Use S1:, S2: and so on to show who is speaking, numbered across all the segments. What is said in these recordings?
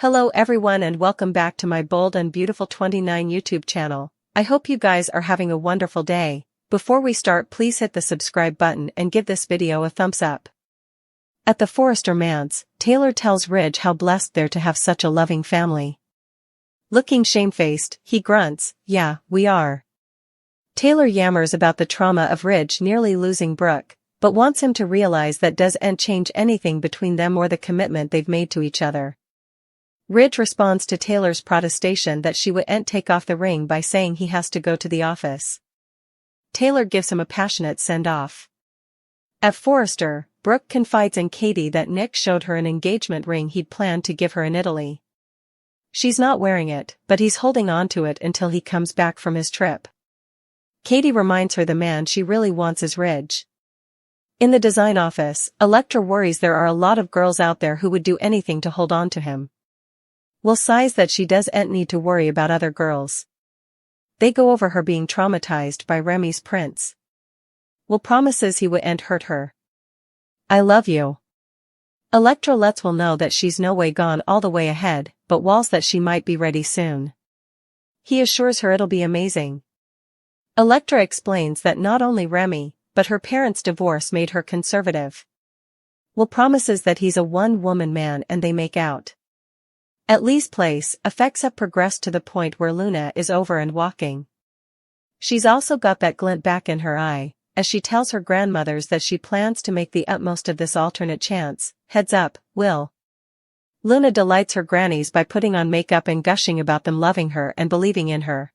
S1: Hello everyone and welcome back to my Bold and Beautiful 29 YouTube channel. I hope you guys are having a wonderful day. Before we start, please hit the subscribe button and give this video a thumbs up. At the Forrester manse, Taylor tells Ridge how blessed they're to have such a loving family. Looking shamefaced, he grunts, "Yeah, we are." Taylor yammers about the trauma of Ridge nearly losing Brooke, but wants him to realize that doesn't change anything between them or the commitment they've made to each other. Ridge responds to Taylor's protestation that she wouldn't take off the ring by saying he has to go to the office. Taylor gives him a passionate send-off. At Forrester, Brooke confides in Katie that Nick showed her an engagement ring he'd planned to give her in Italy. She's not wearing it, but he's holding on to it until he comes back from his trip. Katie reminds her the man she really wants is Ridge. In the design office, Electra worries there are a lot of girls out there who would do anything to hold on to him. Will sighs that she doesn't need to worry about other girls. They go over her being traumatized by Remy's prince. Will promises he wouldn't hurt her. "I love you." Electra lets Will know that she's no way gone all the way ahead, but walls that she might be ready soon. He assures her it'll be amazing. Electra explains that not only Remy, but her parents' divorce made her conservative. Will promises that he's a one-woman man and they make out. At Lee's place, effects have progressed to the point where Luna is over and walking. She's also got that glint back in her eye, as she tells her grandmothers that she plans to make the utmost of this alternate chance. "Heads up, Will." Luna delights her grannies by putting on makeup and gushing about them loving her and believing in her.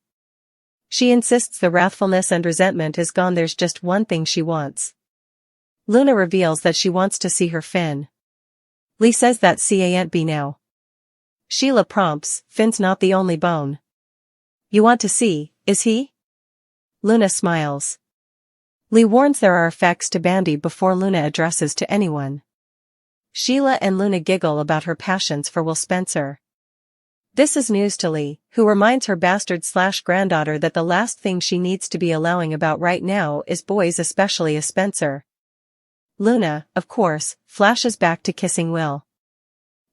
S1: She insists the wrathfulness and resentment is gone, there's just one thing she wants. Luna reveals that she wants to see her Finn. Lee says that can't be now. Sheila prompts, "Finn's not the only bone. You want to see, is he?" Luna smiles. Lee warns there are effects to Bandy before Luna addresses to anyone. Sheila and Luna giggle about her passions for Will Spencer. This is news to Lee, who reminds her bastard/granddaughter that the last thing she needs to be allowing about right now is boys, especially a Spencer. Luna, of course, flashes back to kissing Will.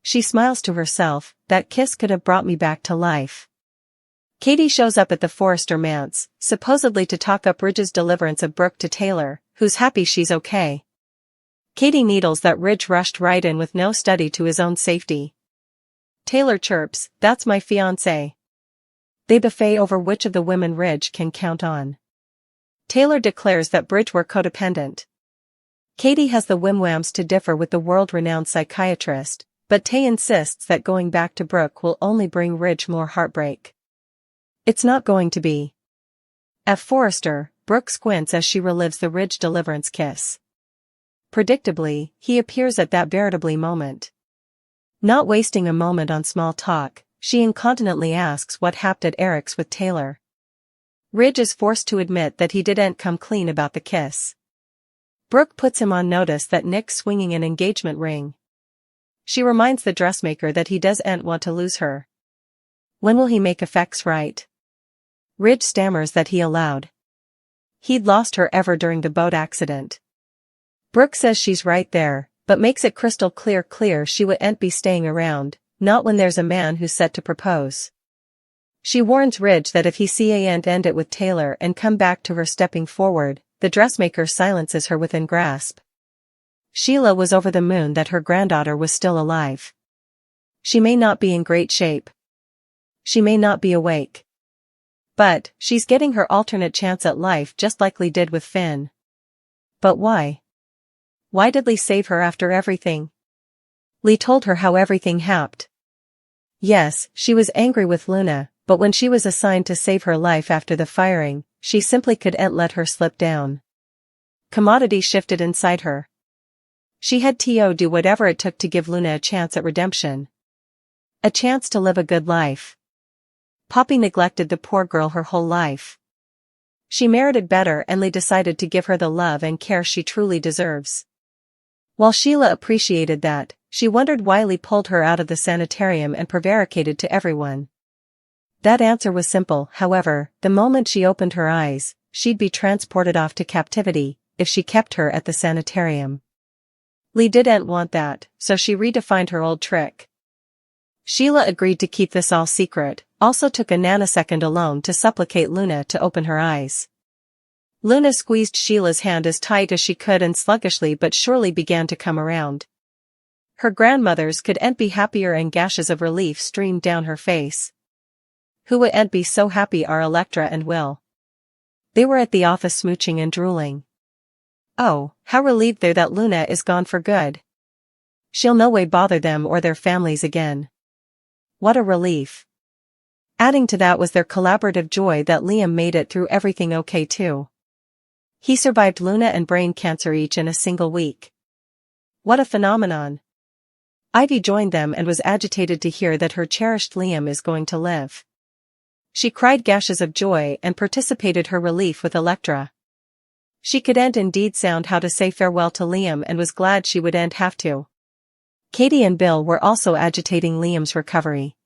S1: She smiles to herself, "That kiss could have brought me back to life." Katie shows up at the Forrester manse, supposedly to talk up Ridge's deliverance of Brooke to Taylor, who's happy she's okay. Katie needles that Ridge rushed right in with no study to his own safety. Taylor chirps, "That's my fiancé." They buffet over which of the women Ridge can count on. Taylor declares that Bridge were codependent. Katie has the whimwams to differ with the world-renowned psychiatrist, but Tay insists that going back to Brooke will only bring Ridge more heartbreak. It's not going to be. At Forrester, Brooke squints as she relives the Ridge deliverance kiss. Predictably, he appears at that veritably moment. Not wasting a moment on small talk, she incontinently asks what happened at Eric's with Taylor. Ridge is forced to admit that he didn't come clean about the kiss. Brooke puts him on notice that Nick's swinging an engagement ring. She reminds the dressmaker that he doesn't want to lose her. When will he make effects right? Ridge stammers that he allowed. He'd lost her ever during the boat accident. Brooke says she's right there, but makes it crystal clear she wouldn't be staying around, not when there's a man who's set to propose. She warns Ridge that if he can't end it with Taylor and come back to her stepping forward, the dressmaker silences her within grasp. Sheila was over the moon that her granddaughter was still alive. She may not be in great shape. She may not be awake. But, she's getting her alternate chance at life just like Lee did with Finn. But why? Why did Lee save her after everything? Lee told her how everything happened. Yes, she was angry with Luna, but when she was assigned to save her life after the firing, she simply couldn't let her slip down. Commodity shifted inside her. She had to do whatever it took to give Luna a chance at redemption. A chance to live a good life. Poppy neglected the poor girl her whole life. She merited better and Lee decided to give her the love and care she truly deserves. While Sheila appreciated that, she wondered why Lee pulled her out of the sanitarium and prevaricated to everyone. That answer was simple, however, the moment she opened her eyes, she'd be transported off to captivity, if she kept her at the sanitarium. Lee didn't want that, so she redefined her old trick. Sheila agreed to keep this all secret, also took a nanosecond alone to supplicate Luna to open her eyes. Luna squeezed Sheila's hand as tight as she could and sluggishly but surely began to come around. Her grandmothers couldn't be happier and gashes of relief streamed down her face. Who wouldn't be so happy are Electra and Will. They were at the office smooching and drooling. Oh, how relieved they're that Luna is gone for good. She'll no way bother them or their families again. What a relief. Adding to that was their collaborative joy that Liam made it through everything okay too. He survived Luna and brain cancer each in a single week. What a phenomenon. Ivy joined them and was agitated to hear that her cherished Liam is going to live. She cried gashes of joy and participated her relief with Electra. She couldn't indeed sound how to say farewell to Liam and was glad she wouldn't have to. Katie and Bill were also agitating Liam's recovery.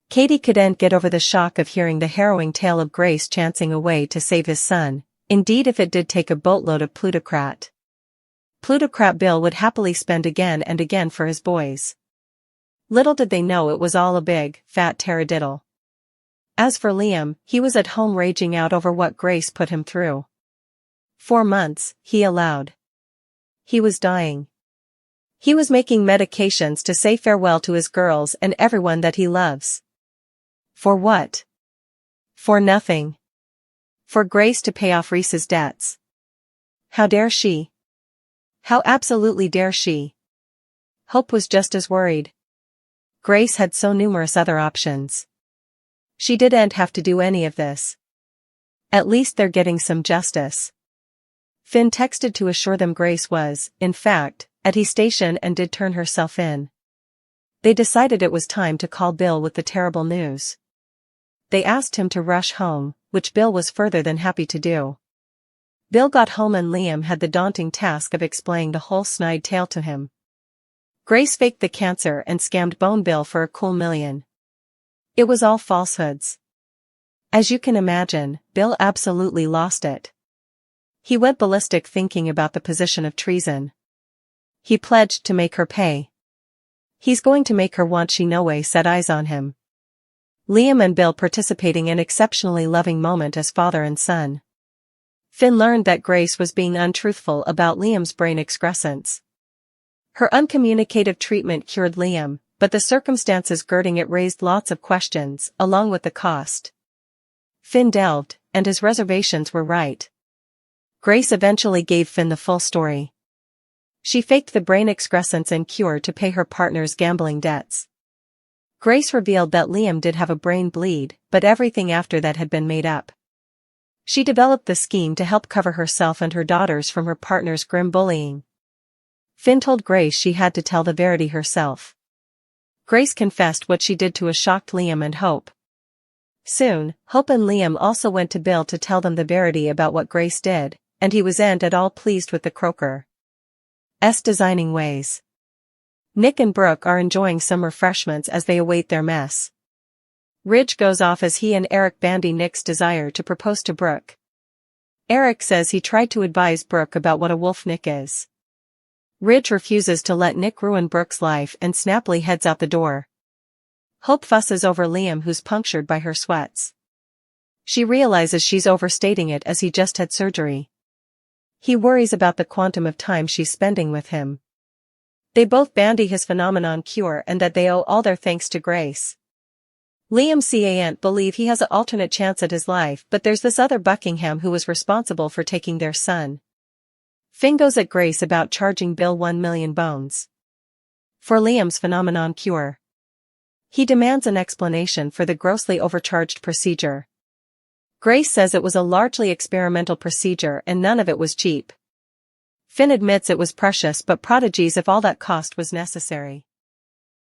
S1: Katie couldn't get over the shock of hearing the harrowing tale of Grace chancing away to save his son, indeed if it did take a boatload of plutocrat. Plutocrat Bill would happily spend again and again for his boys. Little did they know it was all a big, fat taradiddle. As for Liam, he was at home raging out over what Grace put him through. 4 months, he allowed. He was dying. He was making medications to say farewell to his girls and everyone that he loves. For what? For nothing. For Grace to pay off Reese's debts. How dare she? How absolutely dare she? Hope was just as worried. Grace had so numerous other options. She didn't have to do any of this. At least they're getting some justice. Finn texted to assure them Grace was, in fact, at his station and did turn herself in. They decided it was time to call Bill with the terrible news. They asked him to rush home, which Bill was further than happy to do. Bill got home and Liam had the daunting task of explaining the whole snide tale to him. Grace faked the cancer and scammed Bone Bill for a cool $1 million. It was all falsehoods. As you can imagine, Bill absolutely lost it. He went ballistic thinking about the position of treason. He pledged to make her pay. He's going to make her want she no way set eyes on him. Liam and Bill participating in an exceptionally loving moment as father and son. Finn learned that Grace was being untruthful about Liam's brain excrescence. Her uncommunicative treatment cured Liam, but the circumstances girding it raised lots of questions, along with the cost. Finn delved, and his reservations were right. Grace eventually gave Finn the full story. She faked the brain excrescence and cure to pay her partner's gambling debts. Grace revealed that Liam did have a brain bleed, but everything after that had been made up. She developed the scheme to help cover herself and her daughters from her partner's grim bullying. Finn told Grace she had to tell the verity herself. Grace confessed what she did to a shocked Liam and Hope. Soon, Hope and Liam also went to Bill to tell them the verity about what Grace did, and he wasn't at all pleased with the Croker's designing ways. Nick and Brooke are enjoying some refreshments as they await their mess. Ridge goes off as he and Eric bandy Nick's desire to propose to Brooke. Eric says he tried to advise Brooke about what a wolf Nick is. Ridge refuses to let Nick ruin Brooke's life and snappily heads out the door. Hope fusses over Liam, who's punctured by her sweats. She realizes she's overstating it as he just had surgery. He worries about the quantum of time she's spending with him. They both bandy his phenomenon cure and that they owe all their thanks to Grace. Liam can't believe he has an alternate chance at his life, but there's this other Buckingham who was responsible for taking their son. Finn goes at Grace about charging Bill 1 million bones for Liam's phenomenon cure. He demands an explanation for the grossly overcharged procedure. Grace says it was a largely experimental procedure and none of it was cheap. Finn admits it was precious but prodigies if all that cost was necessary.